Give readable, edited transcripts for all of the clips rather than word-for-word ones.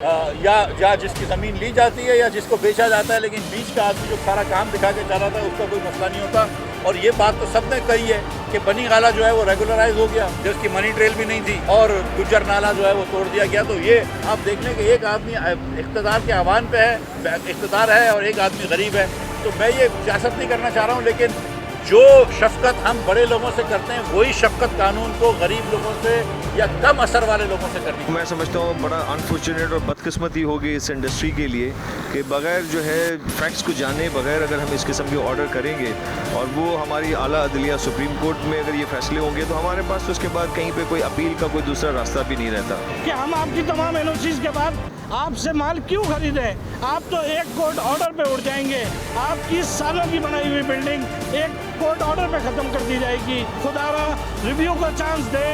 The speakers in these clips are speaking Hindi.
या जिसकी ज़मीन ली जाती है या जिसको बेचा जाता है, लेकिन बीच का आदमी जो सारा काम दिखा के चला था उसका कोई मसला नहीं होता। और ये बात तो सबने कही है कि बनी गाला जो है वो रेगुलराइज हो गया, जिसकी मनी ट्रेल भी नहीं थी, और गुज्जर नाला जो है वो तोड़ दिया गया। तो ये आप देख लें कि एक आदमी इक़्तिदार के आह्वान पे है, इक़्तिदार है, और एक आदमी गरीब है। तो मैं ये सियासत नहीं करना चाह रहा हूँ, लेकिन जो शफ़क़त हम बड़े लोगों से करते हैं वही शफ़क़त कानून को गरीब लोगों से या कम असर वाले लोगों से करनी। मैं समझता हूँ बड़ा अनफॉर्चुनेट और बदकिस्मती होगी इस इंडस्ट्री के लिए कि बग़ैर जो है फैक्ट्स को जाने बगैर अगर हम इस किस्म के ऑर्डर करेंगे और वो हमारी आला अदलिया सुप्रीम कोर्ट में अगर ये फैसले होंगे तो हमारे पास तो उसके बाद कहीं पे कोई अपील का कोई दूसरा रास्ता भी नहीं रहता कि हम आपकी तमाम एनओसीज़ के बाद आपसे माल क्यों खरीदें। आप तो एक कोर्ट ऑर्डर पे उड़ जाएंगे, आपकी सालों की बनाई हुई बिल्डिंग एक कोर्ट ऑर्डर पे ख़त्म कर दी जाएगी। खुदारा रिव्यू का चांस दे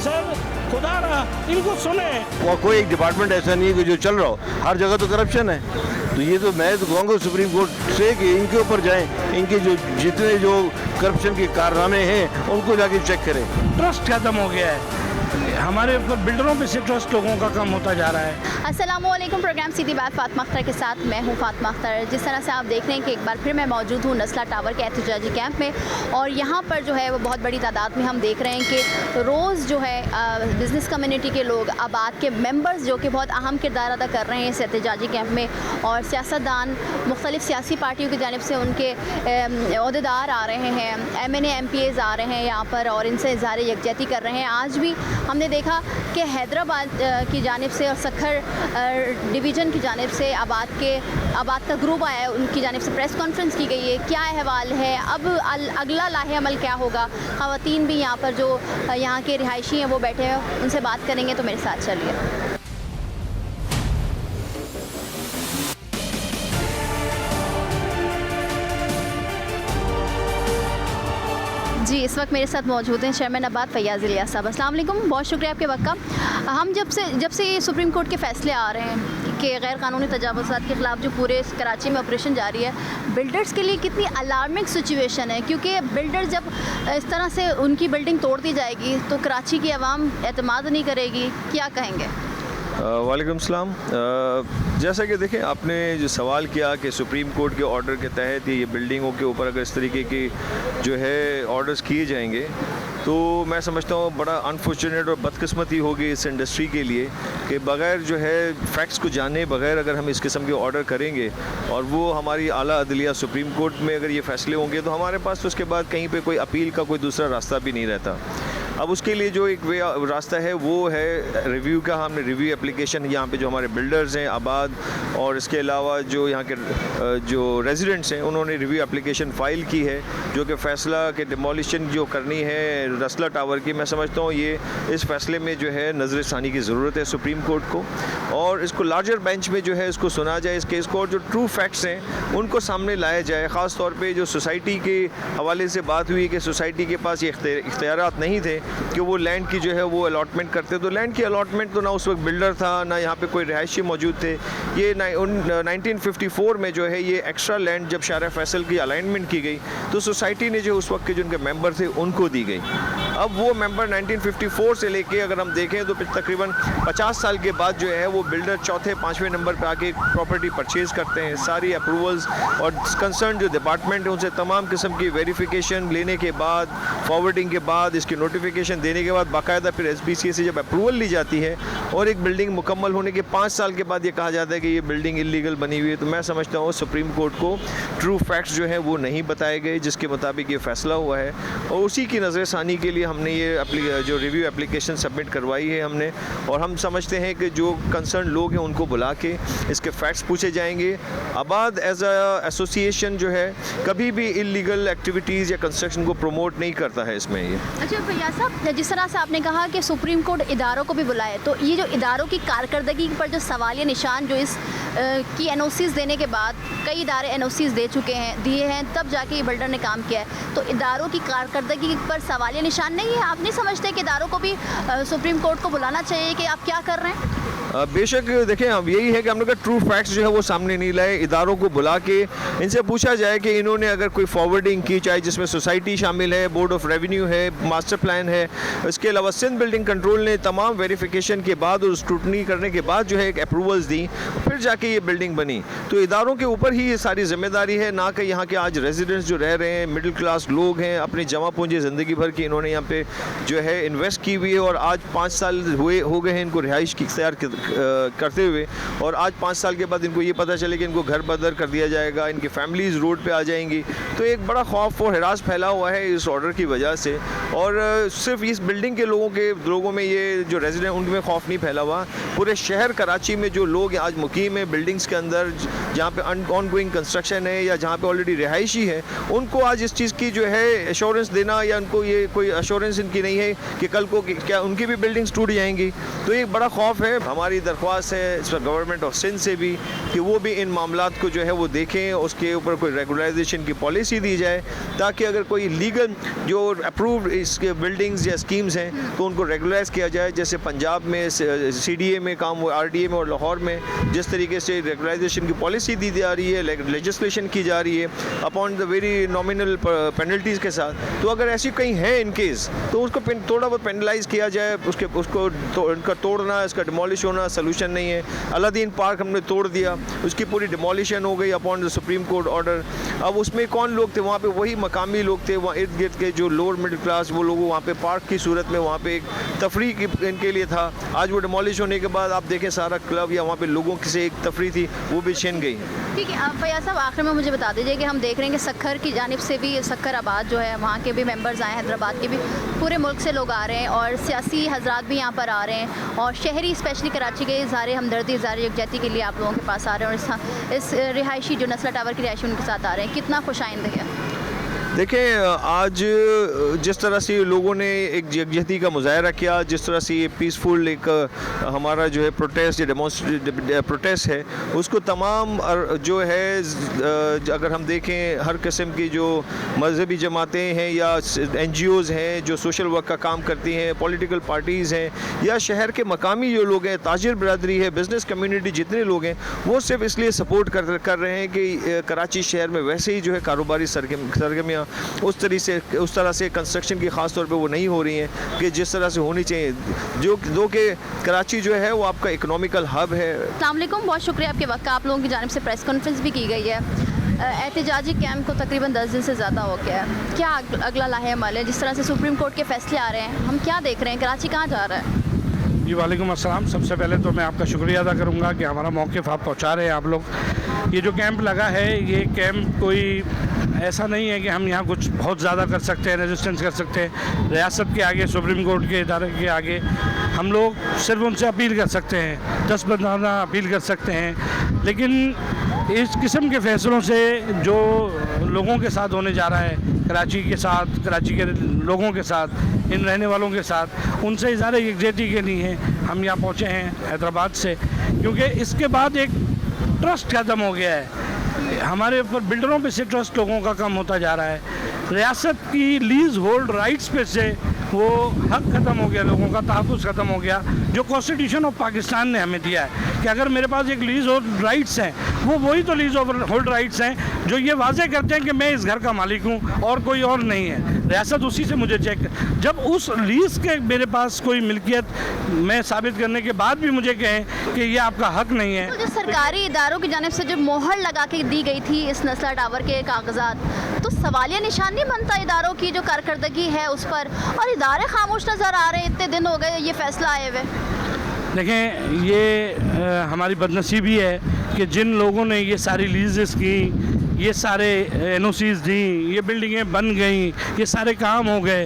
सर, खुदारा इनको सुने। और कोई एक डिपार्टमेंट ऐसा नहीं है कि जो चल रहा हो, हर जगह तो करप्शन है। तो ये तो मैं तो कहूँगा सुप्रीम कोर्ट से कि इनके ऊपर जाएं, इनके जो जितने जो करप्शन के कारनामे हैं उनको जाके चेक करें। ट्रस्ट खत्म हो गया है, हमारे ऊपर बिल्डरों पे से ट्रस्ट लोगों का कम होता जा रहा है। अस्सलामुअलैकुम, प्रोग्राम सीधी बात फातिमा अख्तर के साथ मैं हूं फातिमा अख्तर। जिस तरह से आप देख रहे हैं कि एक बार फिर मैं मौजूद हूं नस्ला टावर के एहतजाजी कैंप में, और यहां पर जो है वो बहुत बड़ी तादाद में हम देख रहे हैं कि रोज़ जो है बिज़नेस कम्युनिटी के लोग, आबाद के मेंबर्स जो कि बहुत अहम किरदार अदा कर रहे हैं इस एहतजाजी कैंप में, और सियासतदान मुख्तलिफ़ सियासी पार्टियों की जानिब से उनके ओहदेदार आ रहे हैं, MNA MPAs आ रहे हैं यहाँ पर और इनसे इज़हार यकजहती कर रहे हैं। आज भी हमने देखा कि हैदराबाद की जानिब से और सखर डिवीज़न की जानिब से आबाद का ग्रुप आया है, उनकी जानिब से प्रेस कॉन्फ्रेंस की गई है। क्या अहवाल है, अब अगला लाहे अमल क्या होगा। ख़वातीन भी यहाँ पर जो यहाँ के रिहायशी हैं वो बैठे हैं, उनसे बात करेंगे, तो मेरे साथ चलिए। जी, इस वक्त मेरे साथ मौजूद हैं चेयरमैन आबाद फैयाज़ इलियास साहब। अस्सलाम वालेकुम, बहुत शुक्रिया आपके वक्त का। हम जब से ये सुप्रीम कोर्ट के फ़ैसले आ रहे हैं कि गैर कानूनी तजावुज़ात के ख़िलाफ़ जो पूरे कराची में ऑपरेशन जारी है, बिल्डर्स के लिए कितनी अलार्मिंग सिचुएशन है, क्योंकि बिल्डर जब इस तरह से उनकी बिल्डिंग तोड़ दी जाएगी तो कराची की आवाम एतमाद नहीं करेगी। क्या कहेंगे? वालेकुम सलाम। जैसा कि देखें, आपने जो सवाल किया कि सुप्रीम कोर्ट के ऑर्डर के तहत ये बिल्डिंगों के ऊपर अगर इस तरीके की जो है ऑर्डर्स किए जाएंगे तो मैं समझता हूँ बड़ा अनफॉर्चुनेट और बदकिस्मती होगी इस इंडस्ट्री के लिए कि बग़ैर जो है फैक्ट्स को जाने बगैर अगर हम इस किस्म के ऑर्डर करेंगे और वो हमारी आला अदलिया सुप्रीम कोर्ट में अगर ये फ़ैसले होंगे तो हमारे पास तो उसके बाद कहीं पे कोई अपील का कोई दूसरा रास्ता भी नहीं रहता। अब उसके लिए जो एक रास्ता है वो है रिव्यू का। हमने रिव्यू एप्लीकेशन यहाँ पे जो हमारे बिल्डर्स हैं आबाद और इसके अलावा जो यहाँ के जो रेजिडेंट्स हैं उन्होंने रिव्यू एप्लीकेशन फ़ाइल की है, जो कि फ़ैसला कि डिमोलिशन जो करनी है नस्ला टावर की। मैं समझता हूँ ये इस फ़ैसले में जो है नज़र षानी की ज़रूरत है सुप्रीम कोर्ट को, और इसको लार्जर बेंच में जो है इसको सुना जाए, इस केस को, और जो ट्रू फैक्ट्स हैं उनको सामने लाया जाए। ख़ास तौर पर जो सोसाइटी के हवाले से बात हुई कि सोसाइटी के पास ये इख्तियारात नहीं थे कि वो लैंड की जो है वो अलॉटमेंट करते, तो लैंड की अलॉटमेंट तो ना उस वक्त बिल्डर था ना यहाँ पे कोई रिहायशी मौजूद थे। ये 1954 में जो है ये एक्स्ट्रा लैंड जब शारा फैसल की अलाइनमेंट की गई तो सोसाइटी ने जो उस वक्त के जो उनके मेंबर थे उनको दी गई। अब वो मेंबर 1954 से लेके अगर हम देखें तो तकरीबन 50 साल के बाद जो है वो बिल्डर चौथे पाँचवें नंबर पे आके प्रॉपर्टी परचेज़ करते हैं। सारी अप्रूवल्स और कंसर्न जो डिपार्टमेंट है उनसे तमाम किस्म की वेरिफिकेशन लेने के बाद, फॉरवर्डिंग के बाद, इसकी नोटिफिकेशन देने के बाद बाकायदा फिर SBCA से जब अप्रूवल ली जाती है और एक बिल्डिंग मुकम्मल होने के 5 साल के बाद ये कहा जाता है कि ये बिल्डिंग इलीगल बनी हुई है। तो मैं समझता हूँ सुप्रीम कोर्ट को ट्रू फैक्ट्स जो हैं वो नहीं बताए गए जिसके मुताबिक ये फ़ैसला हुआ है, और उसी की नज़र षानी के लिए हमने ये जो रिव्यू एप्लीकेशन सबमिट करवाई है हमने। और हम समझते हैं कि जो कंसर्न लोग हैं उनको बुला के इसके फैक्ट्स पूछे जाएंगे। आबाद एज अ एसोसिएशन जो है कभी भी इलीगल एक्टिविटीज़ या कंस्ट्रक्शन को प्रमोट नहीं करता है इसमें। ये अच्छा फैयाज़ साहब, जिस तरह से आपने कहा कि सुप्रीम कोर्ट इदारों को भी बुलाए, तो ये जो इदारों की कारकर्दगी पर जो सवालिया निशान जो इस की एनओसीज़ देने के बाद, कई इदारे एनओसीज़ दिए हैं, तब जाके ये बिल्डर ने काम किया है। तो इदारों की कारकर्दगी पर सवालिया निशान नहीं है? आप नहीं समझते कि इदारों को भी सुप्रीम कोर्ट को बुलाना चाहिए कि आप क्या कर रहे हैं? बेशक देखें, अब यही है कि हम लोग का ट्रू फैक्ट्स जो है वो सामने नहीं लाए। इदारों को बुला के इनसे पूछा जाए कि इन्होंने अगर कोई फॉरवर्डिंग की, चाहे जिसमें सोसाइटी शामिल है, बोर्ड ऑफ रेवेन्यू है, मास्टर प्लान है, इसके अलावा सिंध बिल्डिंग कंट्रोल ने तमाम वेरिफिकेशन के बाद और स्क्रूटनी करने के बाद जो है एक अप्रूवल्स दी, फिर जाके ये बिल्डिंग बनी। तो इदारों के ऊपर ही ये सारी जिम्मेदारी है, ना कि यहाँ के आज रेजिडेंट्स जो रह रहे हैं, मिडिल क्लास लोग हैं, अपनी जमा पूंजी ज़िंदगी भर की इन्होंने यहाँ पे जो है इन्वेस्ट की हुई है और आज 5 साल हो गए हैं इनको रिहाइश की इख्तियार करते हुए, और आज 5 साल के बाद इनको ये पता चले कि इनको घर बदर कर दिया जाएगा, इनकी फैमिलीज़ रोड पे आ जाएंगी। तो एक बड़ा खौफ और हिरास फैला हुआ है इस ऑर्डर की वजह से, और सिर्फ इस बिल्डिंग के लोगों में ये जो रेजिडेंट उनमें खौफ नहीं फैला हुआ, पूरे शहर कराची में जो लोग आज मुकीम है बिल्डिंग्स के अंदर जहाँ पे ऑन गोइंग कंस्ट्रक्शन है या जहाँ पे ऑलरेडी रिहायशी है, उनको आज इस चीज़ की जो है एश्योरेंस देना, या उनको ये कोई एश्योरेंस इनकी नहीं है कि कल को क्या उनकी भी बिल्डिंग्स टूट जाएंगी। तो एक बड़ा खौफ है। हमारी दरख्वास्त है इस पर गवर्नमेंट ऑफ सिंध से भी कि वो भी इन मामलात को जो है वो देखें, उसके ऊपर कोई रेगुलराइजेशन की पॉलिसी दी जाए, ताकि अगर कोई लीगल जो अप्रूव्ड इसके बिल्डिंग्स या स्कीम्स हैं तो उनको रेगुलराइज किया जाए। जैसे पंजाब में CDA में काम हुआ, RDA में और लाहौर में जिस तरीके से रेगुलराइजेशन की पॉलिसी दी जा रही है, लेजिस्लेशन की जा रही है upon the very nominal penalties के साथ, तो अगर ऐसी कहीं है इन केस तो उसको थोड़ा बहुत पेनलाइज किया जाए। उसको उनका तोड़ना, इसका डिमोलिश होना सोल्यूशन नहीं है। अलादीन पार्क हमने तोड़ दिया, उसकी पूरी डिमोलिशन हो गई upon the supreme court order. अब उसमें कौन लोग थे वहाँ पे? वही मकामी लोग थे वहाँ इर्द गिर्द के जो लोअर मिडिल क्लास, वो लोग वहाँ पे पार्क की सूरत में वहाँ पे एक तफरीह इनके लिए था। आज वो डिमोलिश होने के बाद आप देखें सारा क्लब या वहाँ पे लोगों की से एक तफरीह थी वो भी छिन गई। ठीक है, आप फैयाज साहब आखिर में मुझे बता दीजिए कि हम देख रहे हैं कि सक्खर की जानिब से भी, सक्खर आबाद जो है वहाँ के भी मेंबर्स आए, हैदराबाद के भी, पूरे मुल्क से लोग आ रहे हैं और सियासी हजरात भी यहाँ पर आ रहे हैं, और शहरी स्पेशली कराची के इज़हार हमदर्दी, इज़हार यकजहती के लिए आप लोगों के पास आ रहे हैं और इस रिहायशी जो नस्ला टावर की रिहायशी उनके साथ आ रहे हैं। कितना खुशाइंद है? देखें, आज जिस तरह से लोगों ने एक यकजहती का मुजाहरा किया, जिस तरह से ये पीसफुल एक हमारा जो है प्रोटेस्ट या प्रोटेस्ट है, उसको तमाम जो है अगर हम देखें हर किस्म की जो मजहबी जमातें हैं या NGOs हैं जो सोशल वर्क का काम करती हैं, पॉलिटिकल पार्टीज़ हैं या शहर के मकामी जो लोग हैं, ताजिर बरदरी है, बिज़नेस कम्युनिटी, जितने लोग हैं वो सिर्फ इसलिए सपोर्ट कर रहे हैं कि कराची शहर में वैसे ही जो है कारोबारी सरगर्मियाँ उस तरह से कंस्ट्रक्शन की ख़ास तौर पे वो नहीं हो रही हैं कि जिस तरह से होनी चाहिए, जो कि कराची जो है वो आपका इकोनॉमिकल हब है। अस्सलाम वालेकुम, बहुत शुक्रिया आपके वक्त का। आप लोगों की जानिब से प्रेस कॉन्फ्रेंस भी की गई है। एहतजाजी कैंप को तकरीबन 10 दिन से ज़्यादा हो गया है। क्या अगला लाहेअमल है? जिस तरह से सुप्रीम कोर्ट के फैसले आ रहे हैं, हम क्या देख रहे हैं? कराची कहाँ जा रहा है? जी वालेकुम अस्सलाम। सबसे पहले तो मैं आपका शुक्रिया अदा करूँगा कि हमारा मौक़िफ़ आप पहुँचा रहे हैं आप लोग। ये जो कैंप लगा है, ये कैंप कोई ऐसा नहीं है कि हम यहाँ कुछ बहुत ज़्यादा कर सकते हैं, रेजिस्टेंस कर सकते हैं रियासत के आगे, सुप्रीम कोर्ट के इदारे के आगे। हम लोग सिर्फ उनसे अपील कर सकते हैं, 10 बंदाना अपील कर सकते हैं। लेकिन इस किस्म के फ़ैसलों से जो लोगों के साथ होने जा रहा है, कराची के साथ, कराची के लोगों के साथ, इन रहने वालों के साथ, उनसे इज़हार यकजहती के लिए हम यहाँ पहुँचे हैं हैदराबाद से, क्योंकि इसके बाद एक ट्रस्ट ख़त्म हो गया है हमारे ऊपर। बिल्डरों पे से ट्रस्ट लोगों का कम होता जा रहा है। रियासत की लीज़ होल्ड राइट्स पे से वो हक ख़त्म हो गया, लोगों का तहफ़्फ़ुज़ ख़त्म हो गया जो कॉन्स्टिट्यूशन ऑफ पाकिस्तान ने हमें दिया है कि अगर मेरे पास एक लीज़ होल्ड राइट्स हैं, वो वही तो लीज़ होल्ड राइट्स हैं जो ये वाज़े करते हैं कि मैं इस घर का मालिक हूँ और कोई और नहीं है। रियासत उसी से मुझे चेक, जब उस लीज़ के मेरे पास कोई मिल्कियत मैं साबित करने के बाद भी मुझे कहें कि ये आपका हक नहीं है। तो जो सरकारी इदारों की जानिब से जो मोहर लगा के दी गई थी इस नस्ला टावर के कागजात, तो सवालिया निशान नहीं बनता इदारों की जो कारकर्दगी है उस पर? और इदारे खामोश नज़र आ रहे हैं, इतने दिन हो गए ये फैसला आए हुए। देखें, ये हमारी बदनसीबी है कि जिन लोगों ने ये सारी लीज़ेस की, ये सारे NOCs दी, ये बिल्डिंगें बन गई, ये सारे काम हो गए,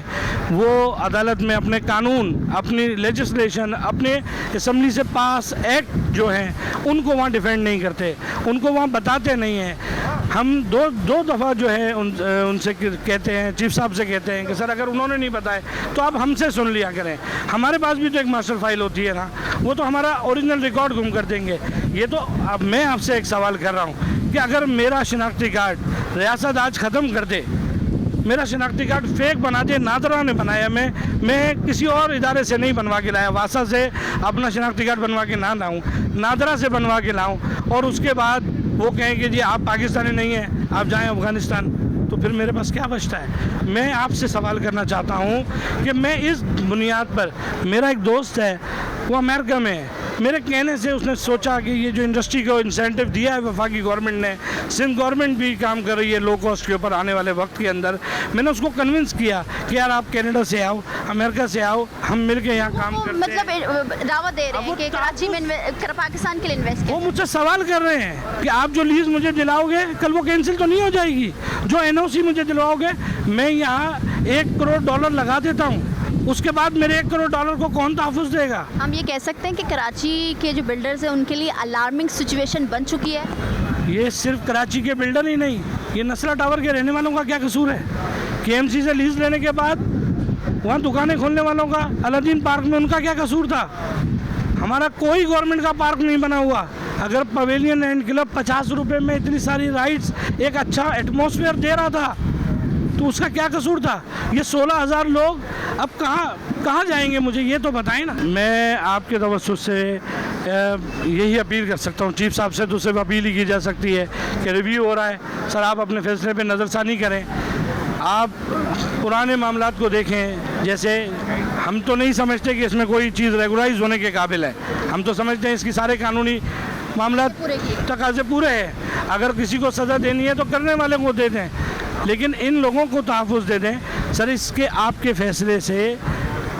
वो अदालत में अपने कानून, अपनी लेजिस्लेशन, अपने असम्बली से पास एक्ट जो हैं उनको वहाँ डिफेंड नहीं करते, उनको वहाँ बताते नहीं हैं। हम दो दफ़ा जो है उनसे कहते हैं, चीफ साहब से कहते हैं कि सर अगर उन्होंने नहीं बताए तो आप हमसे सुन लिया करें। हमारे पास भी तो एक मास्टर फाइल होती है ना, वो तो हमारा ओरिजिनल रिकॉर्ड गुम कर देंगे। ये तो अब मैं आपसे एक सवाल कर रहा हूँ कि अगर मेरा शिनाख्ती कार्ड रियासत आज ख़त्म कर दे, मेरा शिनाख्ती कार्ड फेक बना दे, नादरा ने बनाया, मैं किसी और इदारे से नहीं बनवा के लाया, वासा से अपना शिनाख्ती कार्ड बनवा के ना लाऊं, नादरा से बनवा के लाऊं, और उसके बाद वो कहें कि जी आप पाकिस्तानी नहीं हैं, आप जाएं अफ़गानिस्तान, तो फिर मेरे पास क्या बचता है? मैं आपसे सवाल करना चाहता हूं कि मैं इस बुनियाद पर, मेरा एक दोस्त है वो अमेरिका में है, मेरे कहने से उसने सोचा कि ये जो इंडस्ट्री को इंसेंटिव दिया है वफाकी गवर्नमेंट ने, सिंध गवर्नमेंट भी काम कर रही है लो कॉस्ट के ऊपर आने वाले वक्त के अंदर, मैंने उसको कन्विंस किया कि यार आप कनाडा से आओ, अमेरिका से आओ, हम मिलके यहाँ काम करते मतलब दावा दे रहे हैं कि कराची में पाकिस्तान के लिए इन्वेस्ट वो मुझसे सवाल कर रहे हैं कि आप जो लीज मुझे दिलाओगे कल वो कैंसिल तो नहीं हो जाएगी? जो एनओसी मुझे दिलवाओगे, मैं यहाँ $1 करोड़ लगा देता हूँ, उसके बाद मेरे $1 करोड़ को कौन तहफ़्फ़ुज़ देगा? हम ये कह सकते हैं कि कराची के जो बिल्डर्स हैं उनके लिए अलार्मिंग सिचुएशन बन चुकी है। ये सिर्फ कराची के बिल्डर ही नहीं, ये नस्ला टावर के रहने वालों का क्या कसूर है? केएमसी से लीज लेने के बाद वहाँ दुकानें खोलने वालों का, अलादीन पार्क में उनका क्या कसूर था? हमारा कोई गवर्नमेंट का पार्क नहीं बना हुआ। अगर पवेलियन एंड क्लब 50 रुपये में इतनी सारी राइड्स, एक अच्छा एटमॉस्फेयर दे रहा था, तो उसका क्या कसूर था? ये 16,000 लोग अब कहाँ जाएंगे, मुझे ये तो बताएं ना। मैं आपके तवज्जुह से यही अपील कर सकता हूँ, चीफ साहब से तो सिर्फ अपील ही की जा सकती है कि रिव्यू हो रहा है, सर आप अपने फैसले पे नज़रसानी करें, आप पुराने मामलात को देखें। जैसे हम तो नहीं समझते कि इसमें कोई चीज़ रेगुलाइज होने के काबिल है, हम तो समझते हैं इसकी सारे कानूनी मामला तकाज़े पूरे हैं। अगर किसी को सज़ा देनी है तो करने वाले को दे दें, लेकिन इन लोगों को तहफ़्फ़ुज़ दे दें। सर इसके आपके फ़ैसले से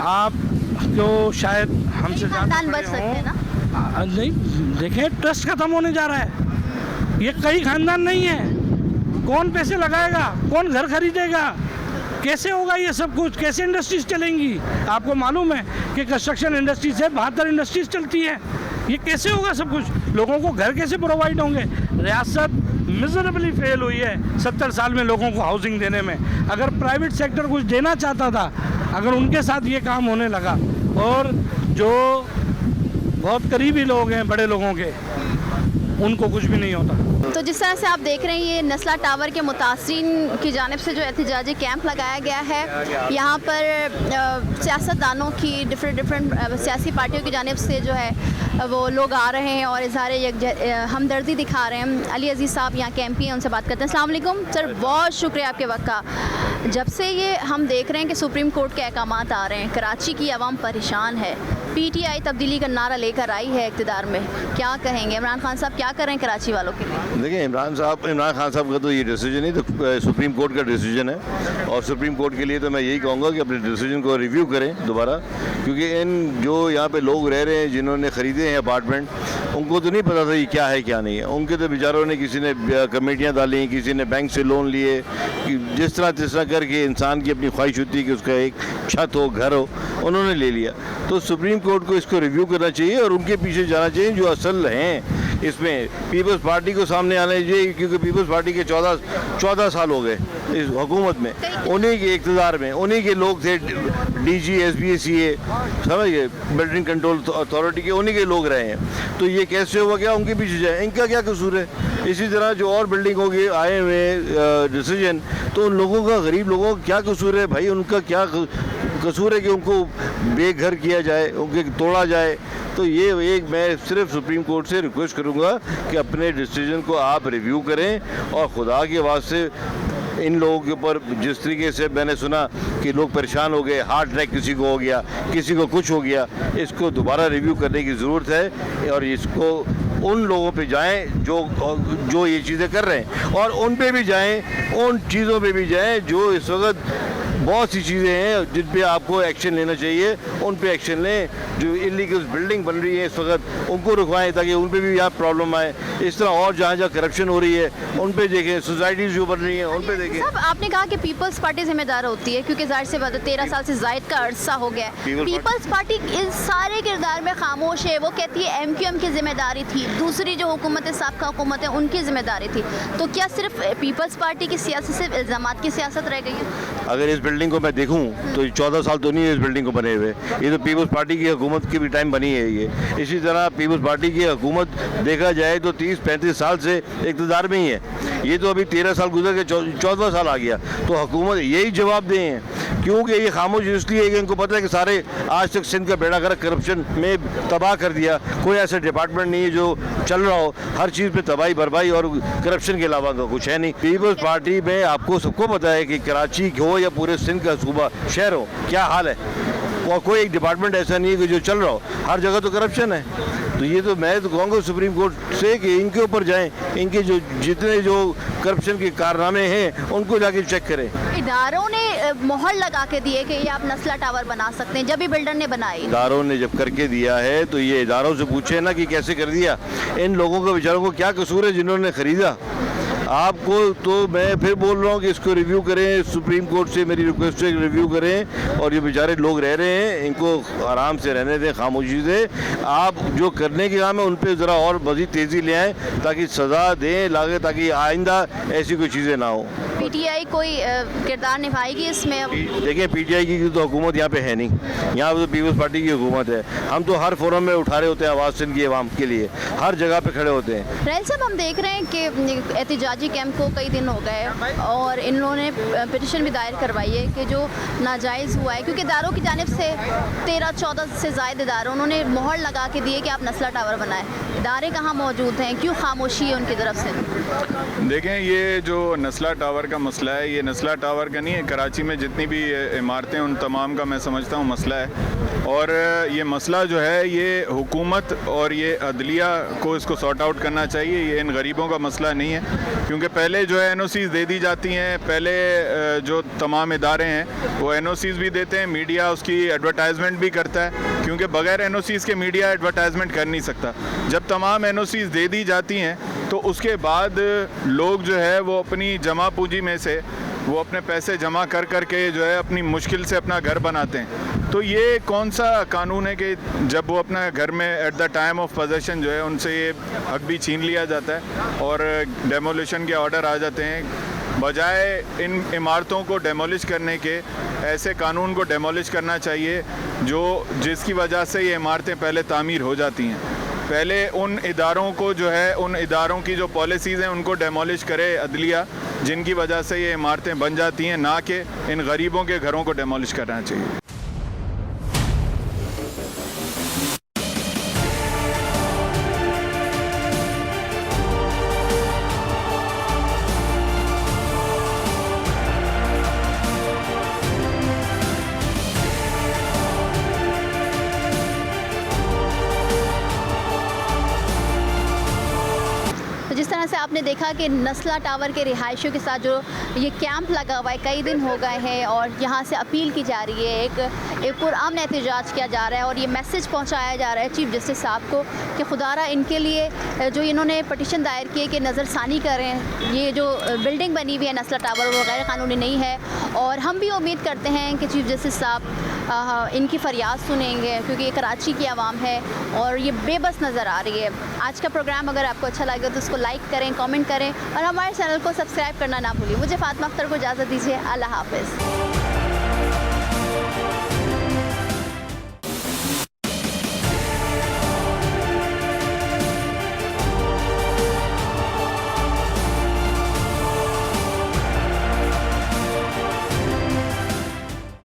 आपको शायद हमसे ज़्यादा बच सकते हैं ना? नहीं, देखें ट्रस्ट ख़त्म होने जा रहा है, ये कई ख़ानदान नहीं है, कौन पैसे लगाएगा, कौन घर खरीदेगा, कैसे होगा ये सब कुछ, कैसे इंडस्ट्रीज चलेंगी? आपको मालूम है कि कंस्ट्रक्शन इंडस्ट्री से 72 इंडस्ट्रीज चलती है, ये कैसे होगा सब कुछ? लोगों को घर कैसे प्रोवाइड होंगे? रियासत मिजरेबली फेल हुई है 70 साल में लोगों को हाउसिंग देने में। अगर प्राइवेट सेक्टर कुछ देना चाहता था, अगर उनके साथ ये काम होने लगा, और जो बहुत करीबी लोग हैं बड़े लोगों के, उनको कुछ भी नहीं होता। तो जिस तरह से आप देख रहे हैं, ये नस्ला टावर के मुतासिरीन की जानिब से जो एहतजाजी कैंप लगाया गया है, यहाँ पर सियासतदानों की डिफरेंट सियासी पार्टियों की जानिब से जो है वो लोग आ रहे हैं और इज़हार हमदर्दी दिखा रहे हैं। अली अजीज़ साहब यहाँ के MP हैं, उनसे बात करते हैं। अस्सलाम वालेकुम सर, बहुत शुक्रिया आपके वक्त का। जब से ये हम देख रहे हैं कि सुप्रीम कोर्ट के अहकामात आ रहे हैं, कराची की आवाम परेशान है, PTI तब्दीली का नारा लेकर आई है इक़्तिदार में, क्या कहेंगे? इमरान खान साहब क्या कर रहे हैं कराची वालों के लिए? देखिए, इमरान खान साहब का तो ये डिसीजन ही तो सुप्रीम कोर्ट का डिसीजन है, और सुप्रीम कोर्ट के लिए तो मैं यही कहूँगा कि अपने डिसीजन को रिव्यू करें दोबारा, क्योंकि इन जो यहाँ पे लोग रह रहे हैं, जिन्होंने ख़रीदे हैं अपार्टमेंट, उनको तो नहीं पता था ये क्या है क्या नहीं है। उनके तो बेचारों ने, किसी ने कमेटियाँ डाली, किसी ने बैंक से लोन लिए, जिस तरह करके इंसान की अपनी ख्वाहिश होती है कि उसका एक छत हो, घर हो, उन्होंने ले लिया। तो सुप्रीम कोर्ट को इसको रिव्यू करना चाहिए और उनके पीछे जाना चाहिए जो असल हैं इसमें। पीपल्स पार्टी को सामने आना चाहिए, क्योंकि पीपल्स पार्टी के 14 साल हो गए इस हुकूमत में, उन्हीं के इक़्तिदार में, उन्हीं के लोग थे, DG SBA समझिए, बिल्डिंग कंट्रोल अथॉरिटी के उन्हीं के लोग रहे हैं। तो ये कैसे हुआ, क्या उनके पीछे जाए? इनका क्या कसूर है? इसी तरह जो और बिल्डिंगों के आए हुए डिसीजन, तो उन लोगों का, गरीब लोगों का क्या कसूर है भाई? उनका क्या कसूर है कि उनको बेघर किया जाए, उनके तोड़ा जाए? तो ये एक मैं सिर्फ सुप्रीम कोर्ट से रिक्वेस्ट करूँगा कि अपने डिसीजन को आप रिव्यू करें, और खुदा के वास्ते इन लोगों के ऊपर, जिस तरीके से मैंने सुना कि लोग परेशान हो गए, हार्ट अटैक किसी को हो गया, किसी को कुछ हो गया, इसको दोबारा रिव्यू करने की ज़रूरत है, और इसको उन लोगों पे जाएं जो ये चीज़ें कर रहे हैं, और उन पे भी जाएं, उन चीज़ों पे भी जाएं जो इस वक्त बहुत सी चीज़ें हैं जिन पे आपको एक्शन लेना चाहिए, उन पे एक्शन लें। जो इलीगल बिल्डिंग बन रही है इस वक्त उनको रुकवाएं ताकि उन पे भी यहाँ प्रॉब्लम आए। इस तरह और जहाँ जहाँ करप्शन हो रही है उन पे देखें, सोसाइटीज़ जो बन रही हैं उन पे देखें। साहब आपने कहा कि पीपल्स पार्टी जिम्मेदार होती है क्योंकि जाहिर सी बात है 13 साल से जायद का अरसा हो गया है। पीपल्स पार्टी इस सारे किरदार में खामोश है। वो कहती है MQM की जिम्मेदारी थी, दूसरी जो हुकूमत है साबका हुकूमत है उनकी जिम्मेदारी थी। तो क्या सिर्फ पीपल्स पार्टी की सियासत सिर्फ इल्ज़ामात की सियासत रह गई है? अगर इस बिल्डिंग को मैं देखूं तो 14 साल तो नहीं है इस बिल्डिंग को बने हुए। ये तो पीपल्स पार्टी की हुकूमत की भी टाइम बनी है ये। इसी तरह पीपल्स पार्टी की हुकूमत देखा जाए तो 30-35 साल से इक़्तिदार में ही है। ये तो अभी 13 साल गुजर के 14वां साल आ गया, तो हुकूमत यही जवाब दें हैं। क्योंकि ये खामोश इसलिए कि इनको पता है कि सारे आज तक सिंध का बेड़ा गर्क करप्शन में तबाह कर दिया। कोई ऐसा डिपार्टमेंट नहीं है जो चल रहा हो, हर चीज़ पे तबाही बर्बादी और करप्शन के अलावा तो कुछ है नहीं। पीपल्स पार्टी में आपको सबको पता है कि कराची हो या पूरे सिंध का सूबा शहर हो, क्या हाल है। और कोई एक डिपार्टमेंट ऐसा नहीं है कि जो चल रहा हो, हर जगह तो करप्शन है। तो ये तो मैं तो कहूँगा सुप्रीम कोर्ट से कि इनके ऊपर जाएं, इनके जो जितने जो करप्शन के कारनामे हैं उनको जाके चेक करें। इदारों ने मोहर लगा के दिए कि ये आप नस्ला टावर बना सकते हैं, जब भी बिल्डर ने बनाई। इदारों ने जब करके दिया है तो ये इदारों से पूछे ना कि कैसे कर दिया। इन लोगों को बेचारों को क्या कसूर है जिन्होंने ख़रीदा। आपको तो मैं फिर बोल रहा हूँ कि इसको रिव्यू करें, सुप्रीम कोर्ट से मेरी रिक्वेस्ट है कि रिव्यू करें। और ये बेचारे लोग रह रहे हैं, इनको आराम से रहने दें, खामोशी से। आप जो करने के काम है उन पे ज़रा और मज़ीद तेज़ी ले आएँ ताकि सज़ा दें लागे, ताकि आइंदा ऐसी कोई चीज़ें ना हो। PTI कोई किरदार निभाएगी इसमें? देखिए PTI की तो हुकूमत यहाँ पे है नहीं, यहाँ पे तो पीपल्स पार्टी की हुकूमत है। हम तो हर फोरम में उठा रहे होते हैं आवाज़ सिंध की आवाम के लिए, हर जगह पे खड़े होते हैं। रहल साहब हम देख रहे हैं कि एहतजाजी कैंप को कई दिन हो गए और इन लोगों ने पिटिशन भी दायर करवाई है कि जो नाजायज़ हुआ है, क्योंकि इदारों की जानिब से 13-14 से ज़ायद इदारों उन्होंने मोहर लगा के दिए कि आप नस्ला टावर बनाएं। इदारे कहाँ मौजूद हैं, क्यों खामोशी है उनकी तरफ से? देखें, ये जो नस्ला टावर का मसला है, ये नस्ला टावर का नहीं है, कराची में जितनी भी इमारतें उन तमाम का मैं समझता हूँ मसला है। और ये मसला जो है ये हुकूमत और ये अदलिया को इसको सॉर्ट आउट करना चाहिए। ये इन गरीबों का मसला नहीं है, क्योंकि पहले जो है NOCs दे दी जाती हैं। पहले जो तमाम इदारे हैं वो NOCs भी देते हैं, मीडिया उसकी एडवर्टाइजमेंट भी करता है, क्योंकि बगैर NOCs के मीडिया एडवर्टाइजमेंट कर नहीं सकता। जब तमाम NOCs दे दी जाती हैं तो उसके बाद लोग जो है वो अपनी जमा पूंजी में से वो अपने पैसे जमा कर कर के जो है अपनी मुश्किल से अपना घर बनाते हैं। तो ये कौन सा कानून है कि जब वो अपना घर में at the time of possession जो है उनसे ये हक भी छीन लिया जाता है और डेमोलिशन के ऑर्डर आ जाते हैं। बजाय इन इमारतों को डेमोलिश करने के ऐसे कानून को डेमोलिश करना चाहिए जिसकी वजह से ये इमारतें पहले तामीर हो जाती हैं। पहले उन इदारों को जो है उन इदारों की जो पॉलिसीज़ हैं उनको डेमोलिश करे अदलिया, जिनकी वजह से ये इमारतें बन जाती हैं, ना कि इन गरीबों के घरों को डेमोलिश करना चाहिए। जिस तरह से आपने देखा कि नस्ला टावर के रिहायशियों के साथ जो ये कैंप लगा हुआ है, कई दिन हो गए हैं और यहाँ से अपील की जा रही है, एक पुरअमन एहतजाज किया जा रहा है और ये मैसेज पहुँचाया जा रहा है चीफ जस्टिस साहब को कि खुदारा इनके लिए जो इन्होंने पटिशन दायर किए कि नज़रसानी करें। ये जो बिल्डिंग बनी हुई है नस्ला टावर वो गैर कानूनी नहीं है और हम भी उम्मीद करते हैं कि चीफ जस्टिस साहब इनकी फ़रियाद सुनेंगे, क्योंकि ये कराची की आवाम है और ये बेबस नज़र आ रही है। आज का प्रोग्राम अगर आपको अच्छा लगे तो उसको लाइक करें, कमेंट करें और हमारे चैनल को सब्सक्राइब करना ना भूलिए। मुझे फातिमा अख्तर को इजाज़त दीजिए। अल्लाह हाफ़िज़।